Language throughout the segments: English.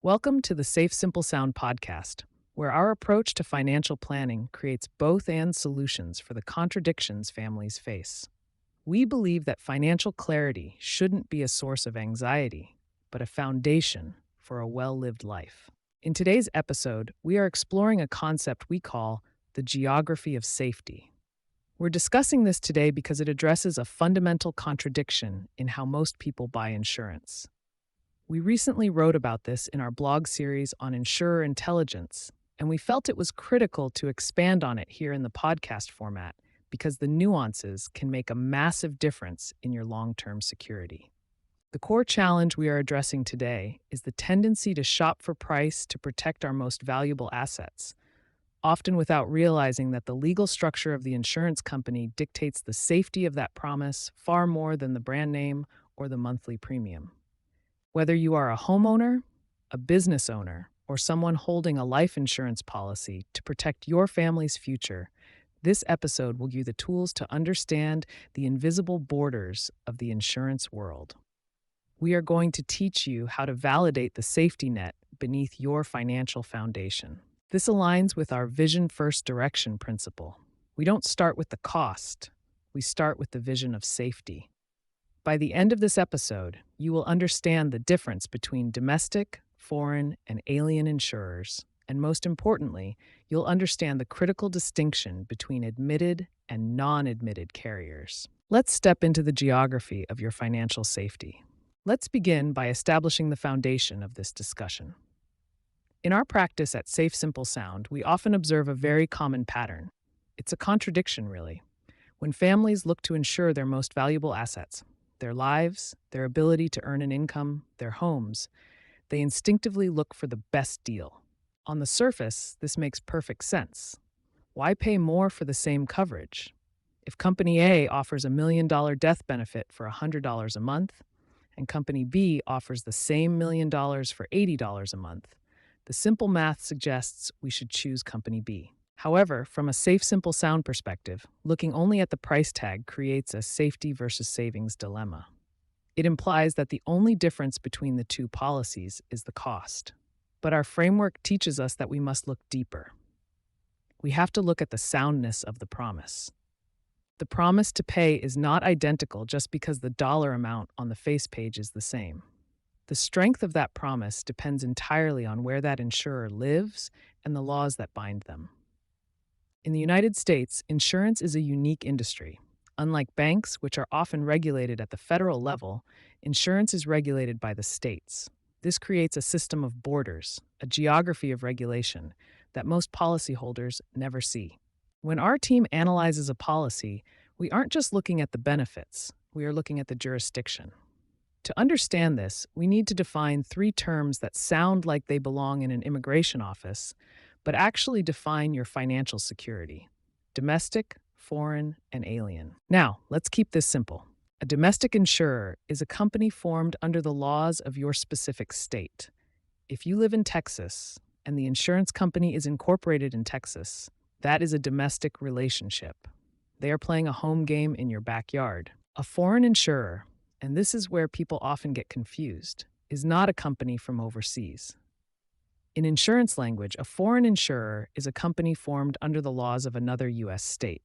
Welcome to the SafeSimpleSound podcast, where our approach to financial planning creates both and solutions for the contradictions families face. We believe that financial clarity shouldn't be a source of anxiety, but a foundation for a well-lived life. In today's episode, we are exploring a concept we call the geography of safety. We're discussing this today because it addresses a fundamental contradiction in how most people buy insurance. We recently wrote about this in our blog series on insurer intelligence, and we felt it was critical to expand on it here in the podcast format because the nuances can make a massive difference in your long-term security. The core challenge we are addressing today is the tendency to shop for price to protect our most valuable assets, often without realizing that the legal structure of the insurance company dictates the safety of that promise far more than the brand name or the monthly premium. Whether you are a homeowner, a business owner, or someone holding a life insurance policy to protect your family's future, this episode will give you the tools to understand the invisible borders of the insurance world. We are going to teach you how to validate the safety net beneath your financial foundation. This aligns with our vision first direction principle. We don't start with the cost, we start with the vision of safety. By the end of this episode, you will understand the difference between domestic, foreign, and alien insurers, and most importantly, you'll understand the critical distinction between admitted and non-admitted carriers. Let's step into the geography of your financial safety. Let's begin by establishing the foundation of this discussion. In our practice at SafeSimpleSound, we often observe a very common pattern. It's a contradiction, really. When families look to insure their most valuable assets, their lives, their ability to earn an income, their homes, they instinctively look for the best deal. On the surface, this makes perfect sense. Why pay more for the same coverage? If Company A offers a $1 million death benefit for $100 a month, and Company B offers the same $1 million for $80 a month, the simple math suggests we should choose Company B. However, from a SafeSimpleSound perspective, looking only at the price tag creates a safety versus savings dilemma. It implies that the only difference between the two policies is the cost. But our framework teaches us that we must look deeper. We have to look at the soundness of the promise. The promise to pay is not identical just because the dollar amount on the face page is the same. The strength of that promise depends entirely on where that insurer lives and the laws that bind them. In the United States, insurance is a unique industry. Unlike banks, which are often regulated at the federal level, insurance is regulated by the states. This creates a system of borders, a geography of regulation, that most policyholders never see. When our team analyzes a policy, we aren't just looking at the benefits, we are looking at the jurisdiction. To understand this, we need to define three terms that sound like they belong in an immigration office, but actually define your financial security: domestic, foreign, and alien. Now, let's keep this simple. A domestic insurer is a company formed under the laws of your specific state. If you live in Texas and the insurance company is incorporated in Texas, that is a domestic relationship. They are playing a home game in your backyard. A foreign insurer, and this is where people often get confused, is not a company from overseas. In insurance language, a foreign insurer is a company formed under the laws of another U.S. state.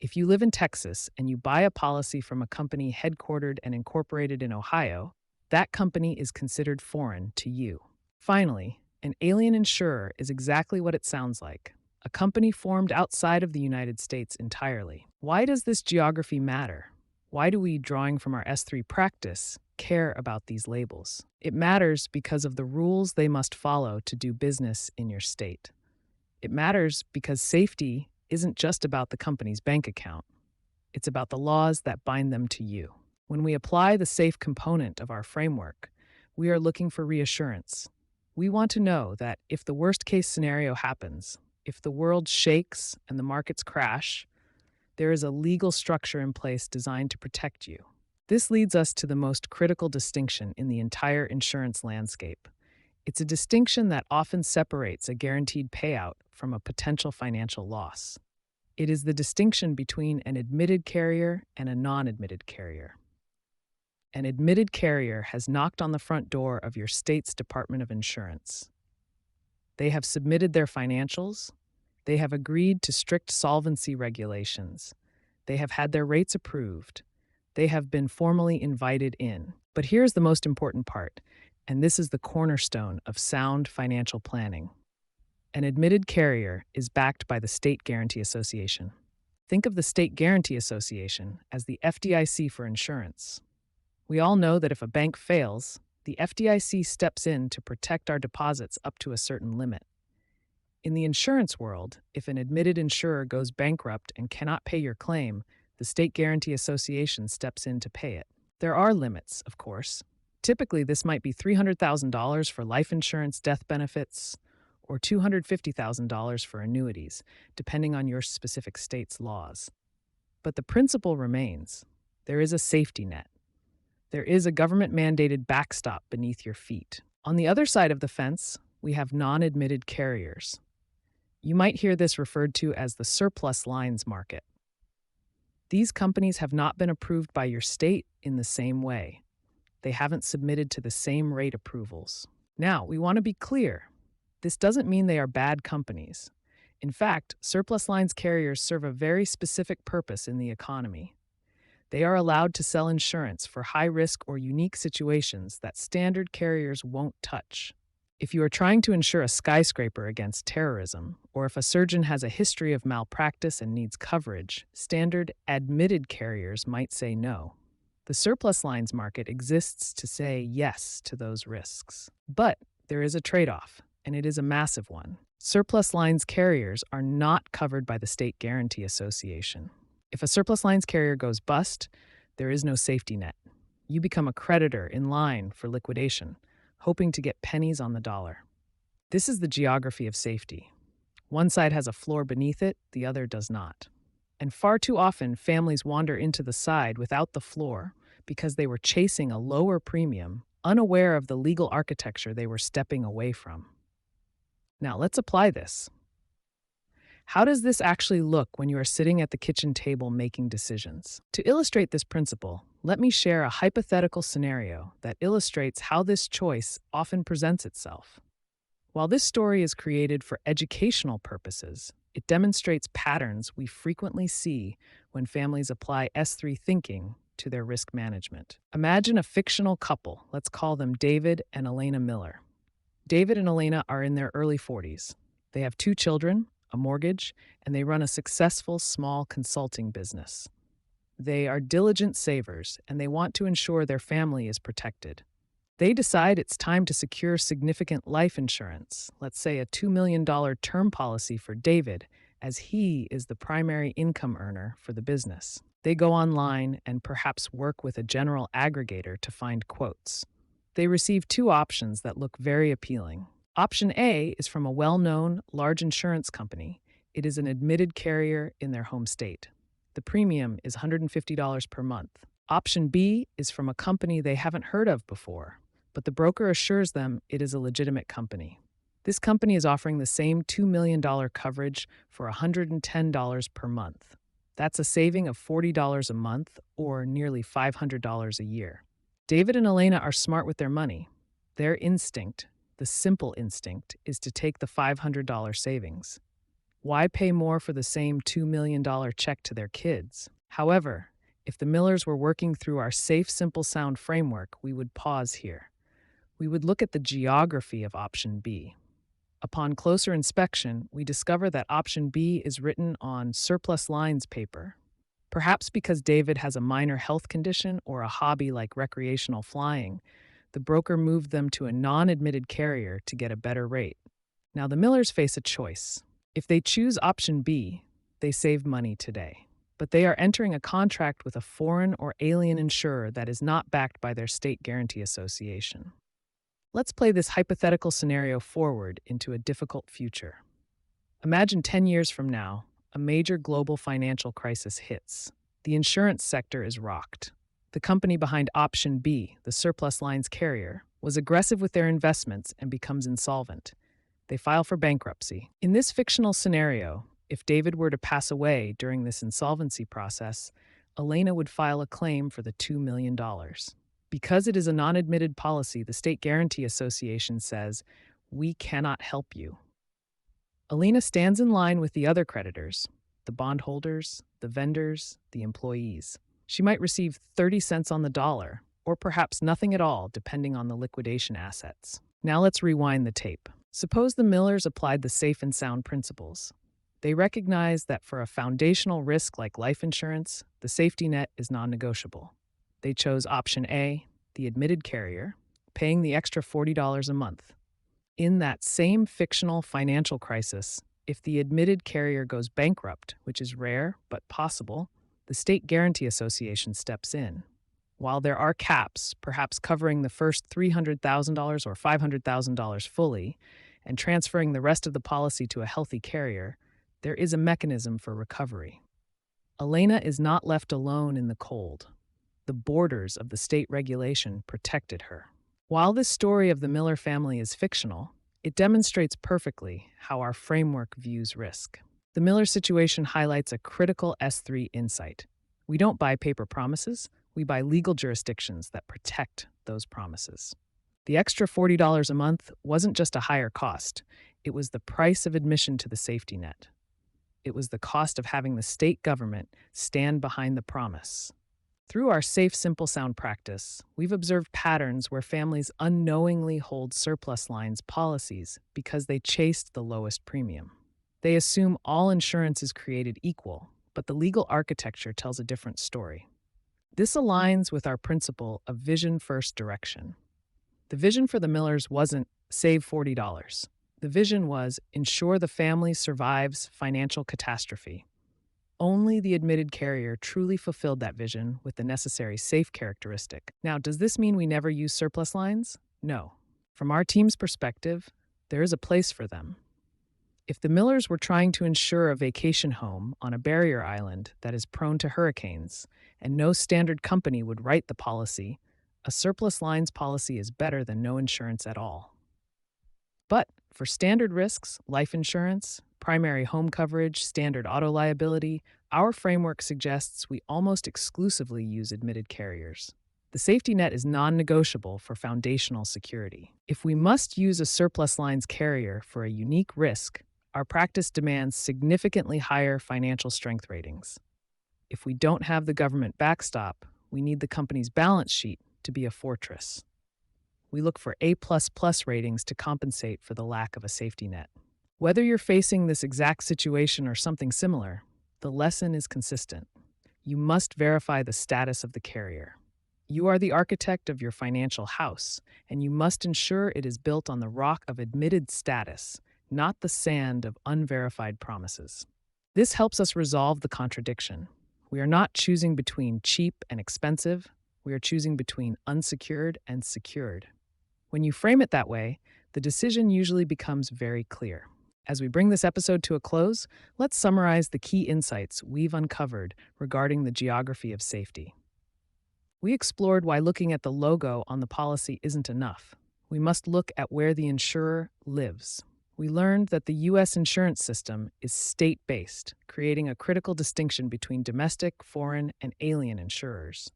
If you live in Texas and you buy a policy from a company headquartered and incorporated in Ohio, that company is considered foreign to you. Finally, an alien insurer is exactly what it sounds like: a company formed outside of the United States entirely. Why does this geography matter? Why do we, drawing from our S3 practice, care about these labels? It matters because of the rules they must follow to do business in your state. It matters because safety isn't just about the company's bank account. It's about the laws that bind them to you. When we apply the safe component of our framework, we are looking for reassurance. We want to know that if the worst-case scenario happens, if the world shakes and the markets crash, there is a legal structure in place designed to protect you. This leads us to the most critical distinction in the entire insurance landscape. It's a distinction that often separates a guaranteed payout from a potential financial loss. It is the distinction between an admitted carrier and a non-admitted carrier. An admitted carrier has knocked on the front door of your state's Department of Insurance. They have submitted their financials. They have agreed to strict solvency regulations. They have had their rates approved. They have been formally invited in. But here's the most important part, and this is the cornerstone of sound financial planning. An admitted carrier is backed by the State Guaranty Association. Think of the State Guaranty Association as the FDIC for insurance. We all know that if a bank fails, the FDIC steps in to protect our deposits up to a certain limit. In the insurance world, if an admitted insurer goes bankrupt and cannot pay your claim, the State Guaranty Association steps in to pay it. There are limits, of course. Typically, this might be $300,000 for life insurance death benefits, or $250,000 for annuities, depending on your specific state's laws. But the principle remains. There is a safety net. There is a government-mandated backstop beneath your feet. On the other side of the fence, we have non-admitted carriers. You might hear this referred to as the surplus lines market. These companies have not been approved by your state in the same way. They haven't submitted to the same rate approvals. Now, we want to be clear. This doesn't mean they are bad companies. In fact, surplus lines carriers serve a very specific purpose in the economy. They are allowed to sell insurance for high-risk or unique situations that standard carriers won't touch. If you are trying to insure a skyscraper against terrorism, or if a surgeon has a history of malpractice and needs coverage, standard admitted carriers might say no. The surplus lines market exists to say yes to those risks. But there is a trade-off, and it is a massive one. Surplus lines carriers are not covered by the State Guaranty Association. If a surplus lines carrier goes bust, there is no safety net. You become a creditor in line for liquidation, hoping to get pennies on the dollar. This is the geography of safety. One side has a floor beneath it, the other does not. And far too often, families wander into the side without the floor because they were chasing a lower premium, unaware of the legal architecture they were stepping away from. Now, let's apply this. How does this actually look when you are sitting at the kitchen table making decisions? To illustrate this principle, let me share a hypothetical scenario that illustrates how this choice often presents itself. While this story is created for educational purposes, it demonstrates patterns we frequently see when families apply S3 thinking to their risk management. Imagine a fictional couple, let's call them David and Elena Miller. David and Elena are in their early 40s. They have 2 children, a mortgage, and they run a successful small consulting business. They are diligent savers, and they want to ensure their family is protected. They decide it's time to secure significant life insurance, let's say a $2 million term policy for David, as he is the primary income earner for the business. They go online and perhaps work with a general aggregator to find quotes. They receive 2 options that look very appealing. Option A is from a well-known, large insurance company. It is an admitted carrier in their home state. The premium is $150 per month. Option B is from a company they haven't heard of before, but the broker assures them it is a legitimate company. This company is offering the same $2 million coverage for $110 per month. That's a saving of $40 a month, or nearly $500 a year. David and Elena are smart with their money. Their instinct, the simple instinct, is to take the $500 savings. Why pay more for the same $2 million check to their kids? However, if the Millers were working through our SafeSimpleSound framework, we would pause here. We would look at the geography of option B. Upon closer inspection, we discover that option B is written on surplus lines paper. Perhaps because David has a minor health condition or a hobby like recreational flying, the broker moved them to a non-admitted carrier to get a better rate. Now, the Millers face a choice. If they choose option B, they save money today. But they are entering a contract with a foreign or alien insurer that is not backed by their State Guaranty Association. Let's play this hypothetical scenario forward into a difficult future. Imagine 10 years from now, a major global financial crisis hits. The insurance sector is rocked. The company behind option B, the surplus lines carrier, was aggressive with their investments and becomes insolvent. They file for bankruptcy. In this fictional scenario, if David were to pass away during this insolvency process, Elena would file a claim for the $2 million. Because it is a non-admitted policy, the State Guaranty Association says, we cannot help you. Alina stands in line with the other creditors, the bondholders, the vendors, the employees. She might receive 30 cents on the dollar, or perhaps nothing at all, depending on the liquidation assets. Now let's rewind the tape. Suppose the Millers applied the safe and sound principles. They recognize that for a foundational risk like life insurance, the safety net is non-negotiable. They chose option A, the admitted carrier, paying the extra $40 a month. In that same fictional financial crisis, if the admitted carrier goes bankrupt, which is rare but possible, the State Guaranty Association steps in. While there are caps, perhaps covering the first $300,000 or $500,000 fully, and transferring the rest of the policy to a healthy carrier, there is a mechanism for recovery. Elena is not left alone in the cold. The borders of the state regulation protected her. While this story of the Miller family is fictional, it demonstrates perfectly how our framework views risk. The Miller situation highlights a critical S3 insight. We don't buy paper promises, we buy legal jurisdictions that protect those promises. The extra $40 a month wasn't just a higher cost, it was the price of admission to the safety net. It was the cost of having the state government stand behind the promise. Through our SafeSimpleSound practice, we've observed patterns where families unknowingly hold surplus lines policies because they chased the lowest premium. They assume all insurance is created equal, but the legal architecture tells a different story. This aligns with our principle of vision-first direction. The vision for the Millers wasn't save $40. The vision was ensure the family survives financial catastrophe. Only the admitted carrier truly fulfilled that vision with the necessary safe characteristic. Now, does this mean we never use surplus lines? No. From our team's perspective, there is a place for them. If the Millers were trying to insure a vacation home on a barrier island that is prone to hurricanes, and no standard company would write the policy, a surplus lines policy is better than no insurance at all. But for standard risks, life insurance, primary home coverage, standard auto liability, our framework suggests we almost exclusively use admitted carriers. The safety net is non-negotiable for foundational security. If we must use a surplus lines carrier for a unique risk, our practice demands significantly higher financial strength ratings. If we don't have the government backstop, we need the company's balance sheet to be a fortress. We look for A++ ratings to compensate for the lack of a safety net. Whether you're facing this exact situation or something similar, the lesson is consistent. You must verify the status of the carrier. You are the architect of your financial house, and you must ensure it is built on the rock of admitted status, not the sand of unverified promises. This helps us resolve the contradiction. We are not choosing between cheap and expensive. We are choosing between unsecured and secured. When you frame it that way, the decision usually becomes very clear. As we bring this episode to a close, let's summarize the key insights we've uncovered regarding the geography of safety. We explored why looking at the logo on the policy isn't enough. We must look at where the insurer lives. We learned that the U.S. insurance system is state-based, creating a critical distinction between domestic, foreign, and alien insurers.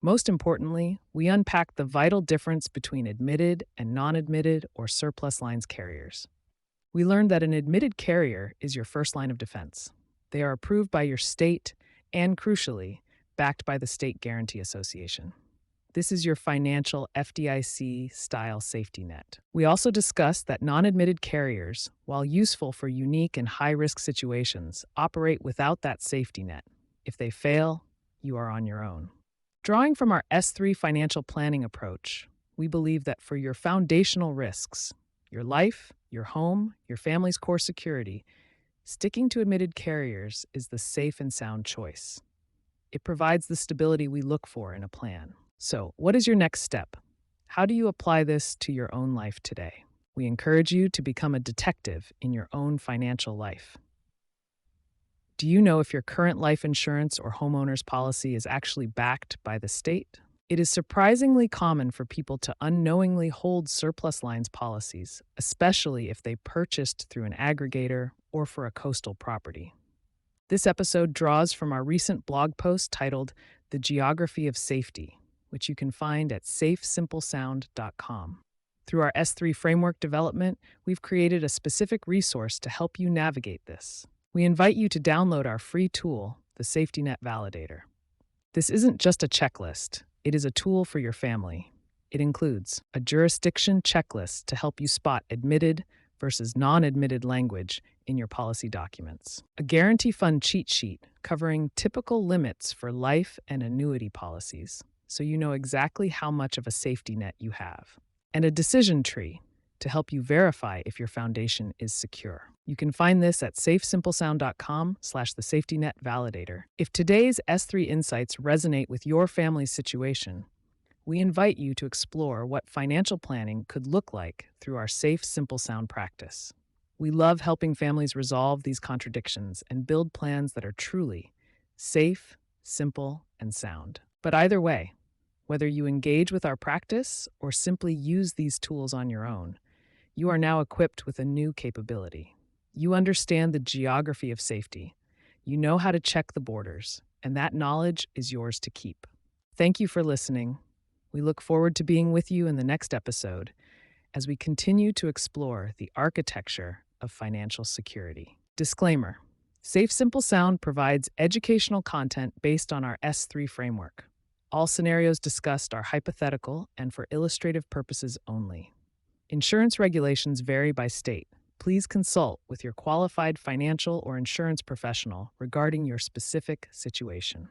Most importantly, we unpacked the vital difference between admitted and non-admitted or surplus lines carriers. We learned that an admitted carrier is your first line of defense. They are approved by your state and, crucially, backed by the State Guaranty Association. This is your financial FDIC-style safety net. We also discussed that non-admitted carriers, while useful for unique and high-risk situations, operate without that safety net. If they fail, you are on your own. Drawing from our S3 financial planning approach, we believe that for your foundational risks, your life, your home, your family's core security, sticking to admitted carriers is the safe and sound choice. It provides the stability we look for in a plan. So, what is your next step? How do you apply this to your own life today? We encourage you to become a detective in your own financial life. Do you know if your current life insurance or homeowner's policy is actually backed by the state? It is surprisingly common for people to unknowingly hold surplus lines policies, especially if they purchased through an aggregator or for a coastal property. This episode draws from our recent blog post titled The Geography of Safety, which you can find at SafeSimpleSound.com. Through our S3 framework development, we've created a specific resource to help you navigate this. We invite you to download our free tool, the Safety Net Validator. This isn't just a checklist, it is a tool for your family. It includes a jurisdiction checklist to help you spot admitted versus non-admitted language in your policy documents, a guarantee fund cheat sheet covering typical limits for life and annuity policies, so you know exactly how much of a safety net you have, and a decision tree to help you verify if your foundation is secure. You can find this at SafeSimpleSound.com/the-safety-net-validator. If today's S3 insights resonate with your family's situation, we invite you to explore what financial planning could look like through our Safe Simple Sound practice. We love helping families resolve these contradictions and build plans that are truly safe, simple, and sound. But either way, whether you engage with our practice or simply use these tools on your own, you are now equipped with a new capability. You understand the geography of safety. You know how to check the borders, and that knowledge is yours to keep. Thank you for listening. We look forward to being with you in the next episode as we continue to explore the architecture of financial security. Disclaimer: Safe Simple Sound provides educational content based on our S3 framework. All scenarios discussed are hypothetical and for illustrative purposes only. Insurance regulations vary by state. Please consult with your qualified financial or insurance professional regarding your specific situation.